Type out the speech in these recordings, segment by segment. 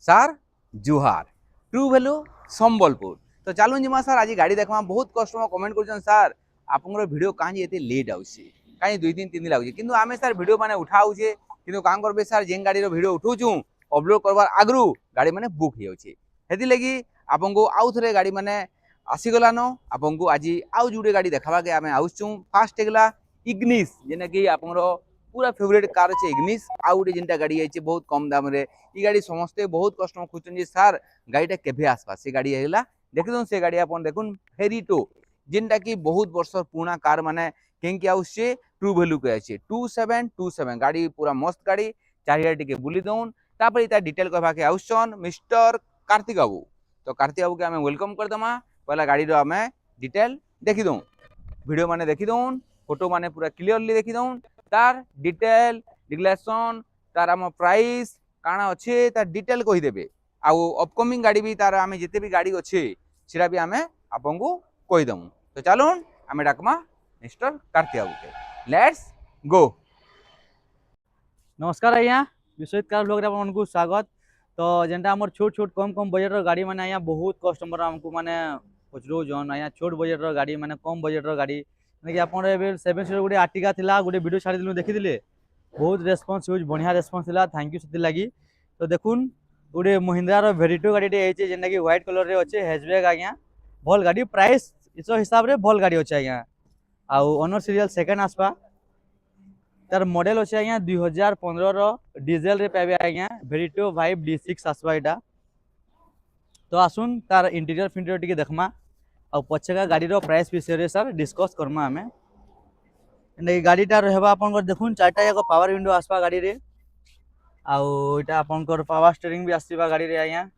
सार जुहार true value Sambalpur. तो चलूँ जिमा सार आज गाड़ी देखा बहुत कस्टमर कमेंट कर सार आपंकर भिडियो कहीं ये लेट आउे कहीं 2-3 दिन लगे कि आम सार भिडियो मैंने उठाऊे कि कौन करेंगे सार जेन गाड़ी भिडियो उठाऊँ अपलोड करवार आगु गाड़ी मैंने बुक हो लगी आपन को आउ थे गाड़ी मैंने आसीगलान आपन को आज आउ जोड़े गाड़ी देखा के आम आसुँ फास्ट है इग्निस जेना कि आप पूरा फेवरेट कार अच्छे इग्निस आउ गोटे जिनटा गाड़ी आई बहुत कम दाम रे ये गाड़ी समस्ते बहुत कस्टमर खोजन सार गाड़ीटा केभे आसवा से गाड़ी है देखी से गाड़ी आप देखुन फेरीटो जिनटा कि बहुत वर्ष पुराना कार माने कहीं आसे ट्रू भैल्यू के अच्छे 2727 गाड़ी पूरा मस्त गाड़ी चारिटे टे बुली दौन तापर इतना डिटेल कहवा के आउसन मिस्टर कार्तिक बाबू। तो कार्तिक बाबू के आम वेलकम करदमा पहला गाड़ी आम डिटेल देखी दौन वीडियो माने देखी दौन फोटो माने पूरा क्लीयरली देखी दौन तार डिटेल डिक्लेरेशन तार आम प्राइस काଣା अच्छे तार डिटेल कहीदेवे आउ अपकमिंग गाड़ी भी तार आम जिते भी गाड़ी अच्छे सीटा भी आम आपन को कहीदमु। तो चलून आम डाकमा मिस्टर कार्तिक बाबू के लेट्स गो। नमस्कार आज्ञा विश्वजित कार ब्लॉग आपको स्वागत। तो जेनटा आम छोट छोट कम कम बजेट गाड़ी मैंने आज्ञा बहुत कस्टमर आमको मैंने पचरौन आज्ञा छोट बजेट गाड़ी मैंने कम बजेट गाड़ी कि आप 7 सीटर गोटे आर्टिका था गोटे वीडियो छाड़ी देखी बहुत रेस्पन्स यूज बढ़िया रेस्पन्स था थैंक यू से लगी। तो देखुन गोटे महिंद्रा भेरिटो गाड़ी जेनटा कि व्हाइट कलर अच्छे हैचबैक आज्ञा भल गाड़ी प्राइस इस हिसाब से भल गाड़ी अच्छे आज्ञा आउ ऑनर सीरियल सेकेंड आसपा तार मॉडल अच्छे आज्ञा 2015 डीजेल रे पाइबे आज्ञा भेरिटो वाइब D6 आसपा यहाँ। तो आसुन तार इंटीरियर फिंटीरियर टी देखमा और पछका गाड़ी प्राइस विषय सर डिस्कस करमा आम गाड़ीटा रहा आप देखुन 4टा जाक पावर विंडो आसपा गाड़ी रे आउ इटा आपनकर पावर स्टीयरिंग भी आसवा गाड़ी रे आज्ञा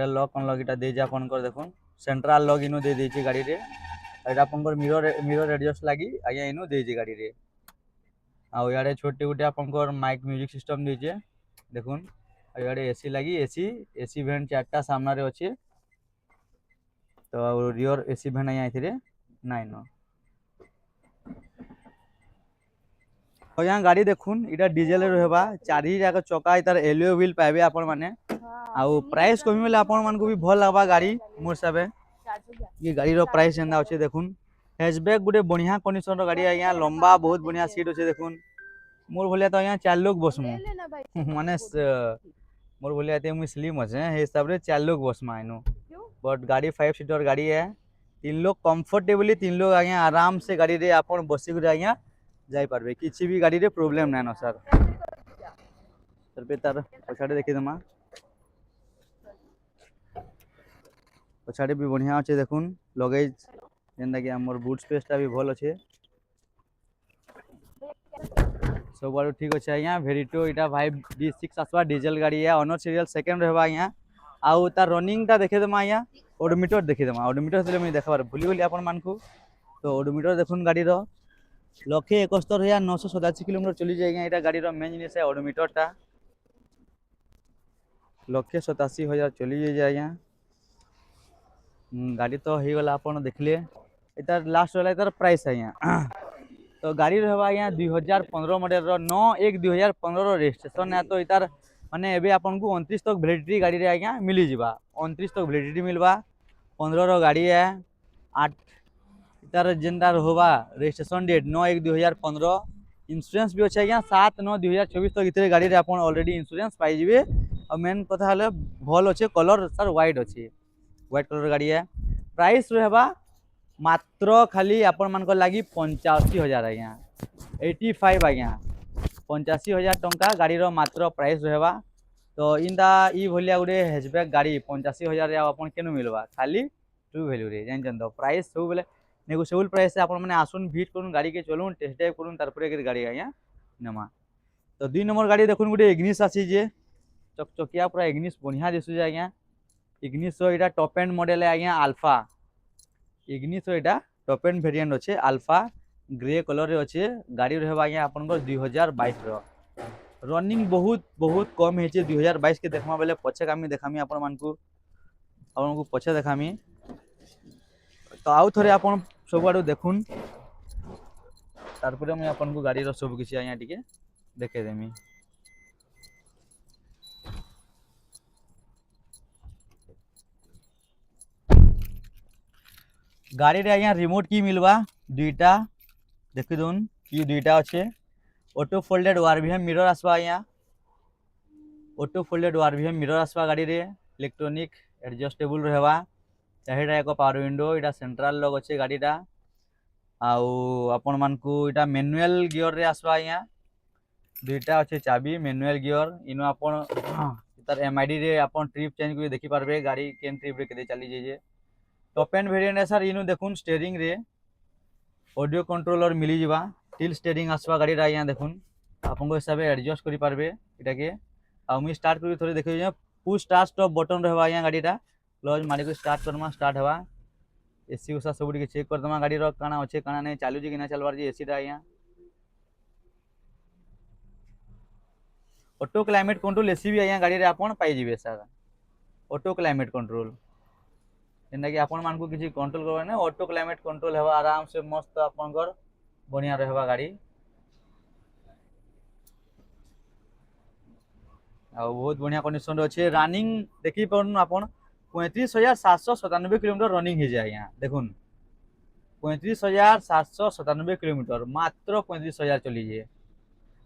लॉक अनलॉक इटा दे आपनकर देखुन सेंट्रल लॉक इनो दे देछि गाड़ी रे एटा आपनकर मिरर एडजस्ट लगी आज्ञा इनो देछि गाड़ी रे आउ याडे छोटे गोटे आपनकर माइक म्यूजिक सिस्टम देछि देखुन याडे एसी लगी एसी वेंट 4टा सामना रे अछि। तो रियर एसी वेंट आज्ञा एथिरे नाइ न तो यहाँ गाड़ी देखुन इटा डीजेल रहबा 4 जाक चका इतार एलओ व्हील पाइबे आपण माने आउ प्राइस कमी बेले आपण मान को भी भल लागबा गाड़ी मोर हिसाबे ये गाड़ी रो प्राइस जेंदा अछि देखुन हैचबैक गोटे बढ़िया कंडीशन रो गाड़ी आज्ञा लंबा बहुत बढ़िया सीट अछि देखुन मोर भलिया तो यहाँ 4 लोग बसमु माने मोर भलिया एते मु स्लिम अछि हे हिसाब रे 4 लोग बसमा इनो बट गाड़ी 5 सीटर गाड़ी है 3 लोग कंफर्टेबली 3 लोग आज्ञा आराम से गाड़ी रे आपण बसी गुरे आज्ञा जाई पारबे किछि भी गाड़ी रे प्रॉब्लम नै न सर सर पे तार पछाड़े देखि दमा पछाड़े भी बढ़िया अच्छे देखुन लगेज जेनता कि हमर बूट स्पेसटा भी भल अच्छे सब बार ठीक अच्छे आज्ञा भेरिटो इटा वाइब D6 आसवा डीजेल गाड़ी है ऑनर सीरियल सेकेंड रहबा आज्ञा आउ तार रनिंगटा देखे दमा आज्ञा ओडोमीटर देखि दमा ओडोमीटर से मैं देखबार भूली गली आपन मानकू। तो ओडोमीटर देखुन गाड़ी रो 171,987 किलोमीटर चली जाएगा यहाँ गाड़ी मेन जिनिस है ओडोमीटरटा 187,000 चली जाए यहाँ गाड़ी तो हो गला आप देखले इतार लास्ट वाला इतार प्राइस है यहाँ। तो गाड़ी रहा यहाँ 2015 मॉडल 9/1/2015 रजिस्ट्रेशन है। तो इतार माने एबे आपन को 29 तक वैलिडिटी गाड़ी रे आज्ञा मिली जिबा 29 तक वैलिडिटी मिलबा 15 रो गाड़ी है 8 तार जेनटा रहबा रजिस्ट्रेशन डेट 9/1/2015 इंश्योरेंस भी अच्छे आज्ञा 7/9/2024 तक इतने गाड़ी रे आपन ऑलरेडी इंश्योरेंस पाई जिवे और मेन कथा हले भल अच्छे कलर सर व्हाइट अच्छे व्हाइट कलर गाड़ी है। प्राइस रहबा मात्र खाली आपण मान लगी 85,000 आज्ञा 85 आज्ञा 85,000 टंका गाड़ी रो मात्र प्राइस रहबा। तो इनता ई भलिया गोटे हैचबैक गाड़ी 85,000 आपन केनु मिलबा खाली ट्रू वैल्यू रे जान तो प्राइस सब बेले नेगोशिएबल प्राइस से आपण माने आसुन विजिट करूँ गाड़ी के चलूँ टेस्ट ड्राइव करूँ तारपरे गाड़ी आज्ञा नमा। तो 2 नंबर गाड़ी देखुन गोटे इग्निस आसी जे चकचकिया पूरा इग्निस बढ़िया दिसु आज्ञा इग्निस यहाँ टॉप एंड मॉडल है आज्ञा अल्फा इग्निस यहाँ टॉप एंड वेरिएंट अच्छे अल्फा ग्रे कलर अच्छे गाड़ी रहा आज्ञा आपन 2022 रनिंग बहुत बहुत कम है 2022 के देखमा बेले पछे कामी देखामी आपण मानकू पछे देखामी। तो आउ थोड़े आपन सब आड़ देखुन तारपरे मुझे आपन को गाड़ी सब किसी आज्ञा टिके देखे देमी। गाड़ी रे आज्ञा रिमोट की मिलवा दुईटा देखि दून की दुईटा अच्छे ऑटो फोल्डेड आरबीएम मिरर आसवा आज्ञा ऑटो फोल्डेड आरबीएम मिरर आसवा गाड़ी रे इलेक्ट्रोनिक एडजस्टेबल रहवा चाहेटा एक पावर विंडो इटा सेंट्रल लॉक अच्छे गाड़ीटा आउ आपण मानकू इटा मैनुअल गियर रे आसवा आज्ञा दुईटा अच्छे चाबी मैनुअल गियर इनो आपण तार एमआईडी रे आपण ट्रिप चेंज कर देखि पारबे गाड़ी केन ट्रिप रे केते चली जे टॉप एंड वेरिएंट है सर इनु देखुन स्टीयरिंग रे ऑडियो कंट्रोलर मिली जिबा टिल स्टीयरिंग आसवा गाड़ी रा यहाँ देखुन आपन हिसाब से एडजस्ट करि पारबे इटा के आ मुई स्टार्ट करी थोड़ी देखियो जे पुश स्टार्ट स्टॉप बटन रहबा यहाँ गाड़ीटा क्लच मारी को स्टार्ट करमा स्टार्ट हवा एसी उसा सब के चेक कर दमा गाड़ी रो काना अच्छे काना नहीं चालू जे कि ना चलवार जे एसी रा यहाँ ऑटो क्लाइमेट कंट्रोल एसी भी यहाँ गाड़ी रे आपन पाई जिवे सर ऑटो क्लाइमेट कंट्रोल जेनटा कि आपण मानकू किसी कंट्रोल करबा ना ऑटो क्लाइमेट कंट्रोल हेबा आराम से मस्त आपनकर बढ़िया रहबा गाड़ी आ बहुत बढ़िया कंडीशन अच्छे रनिंग देखि पारन आपण 35,797 किलोमीटर रनिंग हो जाए यहाँ देखुन 35,797 किलोमीटर मात्र 35,000 चली जाए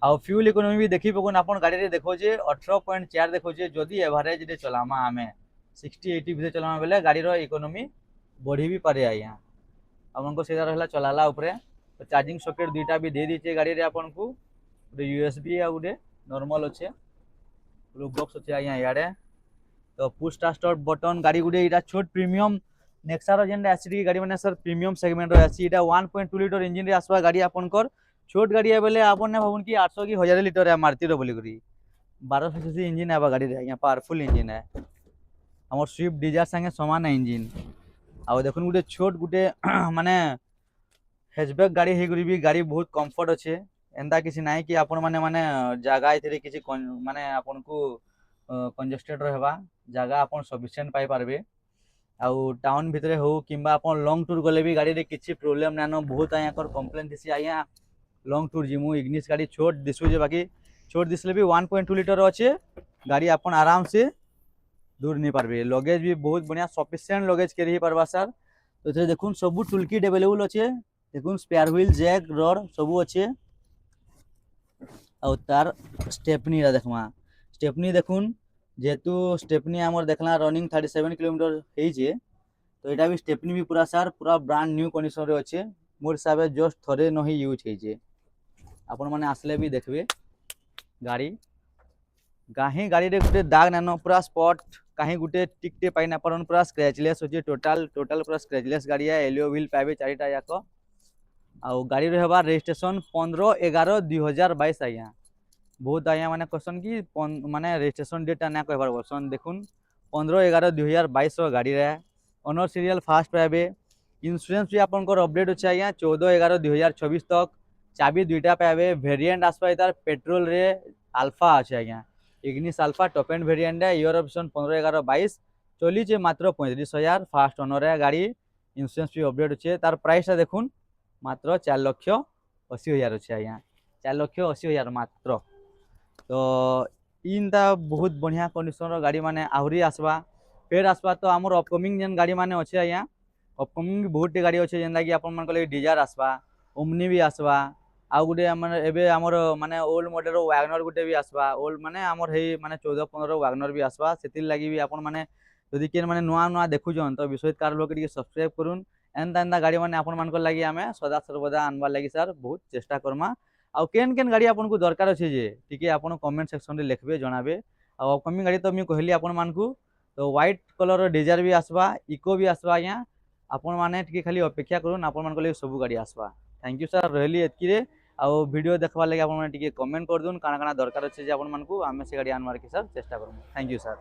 आ फ्यूल इकोनॉमी भी देखि पकुन आपण गाड़ी रे देखो जे 18.4 देखो जे जदी एवरेज रे चलामा आमे 60-80 भितर चलामा बेले गाड़ी रो इकोनॉमी बढ़ी भी पारे आया आपन को सीधा रहला चलाला ऊपर तो चार्जिंग सॉकेट दुईटा भी दे दीचे गाड़ी रे आपन को गोटे यूएसबी आ गोटे नॉर्मल अच्छे ब्लू बॉक्स अच्छे आया याडे तो पुश स्टार्ट बटन गाड़ी गुडे इटा छोट प्रीमियम नेक्सा रो जेंडा एसडी गाड़ी माने सर प्रीमियम सेगमेंट रो एसी इटा 1.2 लिटर इंजन रे आसवा गाड़ी आपन कर छोट गाड़ी है बेले आपन ने भाबुन कि 800 की 1000 लिटर है मारुति रो बोली करी 1200 सीसी इंजन है गाड़ी रे यहाँ पावरफुल इंजन है हमर स्विफ्ट डिजायर संगे समान है इंजन आ देखुन गुटे छोट गुटे माने हैचबैक गाड़ी हे गरी भी गाड़ी बहुत कंफर्ट अच्छे एंदा किसी नाइ कि आपण माने जगह एथिरे किसी माने आपन को कंजेस्टेड रहबा जगह आपन सफिशिएंट पाई पारबे आउ टाउन भितरे हो किंबा आपन लॉन्ग टूर गले भी गाड़ी रे किसी प्रॉब्लम नानो बहुत आया कर कंप्लेंट दिसी आया लॉन्ग टूर जिमु इग्निस गाड़ी छोट दिसु जे बाकी छोट दिसले भी 1.2 लिटर अच्छे गाड़ी आपन आराम से दूर नहीं पारबे लगेज भी बहुत बढ़िया सफिशिएंट लगेज कैरी पारबा सर तो देखुन सब टूल किट अवेलेबल अच्छे देखुन स्पेयर व्हील जैक रड सब अच्छे और तार स्टेपनी देखमा स्टेपनी देखुन जेहेतु स्टेपनी आमर देखला रनिंग 37 किलोमीटर होइए तो यहाँ भी स्टेपनी भी पूरा सर पूरा ब्रांड न्यू कंडीशन रे अच्छे मोर हिसाब से जस्ट थरे न ही यूज होइए आपण माने आसले भी देखबे गाड़ी कहीं गाड़ी रे गुटे दाग नानो पूरा स्पॉट कहीं गुटे टिकटे पाई ना परन पूरा स्क्रैचलेस होचे टोटल पूरा स्क्रैचलेस गाड़ी है एलियो व्हील पाबे चारिटा याक आ गाड़ी रे हबा रजिस्ट्रेशन 15/11/2022 आया बहुत आया माने क्वेश्चन की माने रजिस्ट्रेशन डेट ना कहबार क्वेश्चन देखुन 15/11/2022 गाड़ी रे ऑनर सीरियल फास्ट पाबे इंश्योरेंस भी आपन को अपडेट होचे आया 14/11/2024 तक चाबी दुईटा पाबे वेरिएंट आसपा तार पेट्रोल रे अल्फा अच्छे आया Ignis alpha top end variant है ईयर ऑप्शन 15/11/22 चली मात्र 35,000 फास्ट ओनर है गाड़ी इंश्योरेंस भी अपडेट होचे तार प्राइस देखुन मात्र 4,80,000 अच्छे आया 4,80,000 मात्र तो इनता बहुत बढ़िया कंडीशन गाड़ी माने आहरी आसवा फेर आसवा तो आमर अपकमिंग जेन गाड़ी माने अच्छे आया अपकमिंग भी बहुत गाड़ी अच्छे जेनता कि आपन मन को डिजायर आसवा ओमनी भी आसवा आउ गुटे एबे आमर माने ओल्ड मॉडल वैगनर गुटे भी आसवा ओल्ड माने आमर हे माने 14-15 वैगनर भी आसवा सेतिल लागि भी आपन माने जदि केन माने नुआ नुआ देखुजन तो विश्वजित कार लोग के सब्सक्राइब करूँ एंता गाड़ी माने आपन मान को लागि आमे सदा सर्वदा आनबार लागि सर बहुत चेष्टा करमा आउ केन केन गाड़ी आपन को दरकार अछि जे ठीक है आपन कमेंट सेक्शन रे लिखबे जणाबे आ अपकमिंग गाड़ी तो मैं कहली आपन मान को तो व्हाइट कलर डिजायर भी आसवा इको भी आसवा यहाँ आपन माने ठीक खाली अपेक्षा करूँ आपन मान को सब गाड़ी आसवा थैंक यू सर रहली एतकी रे आउ वीडियो देखबार लगे आपन माने टिके कमेंट कर दून काना काना दरकार अछि जे आपन मान को आमे से गाड़ी आनबार के सर चेष्टा करमु थैंक यू सर।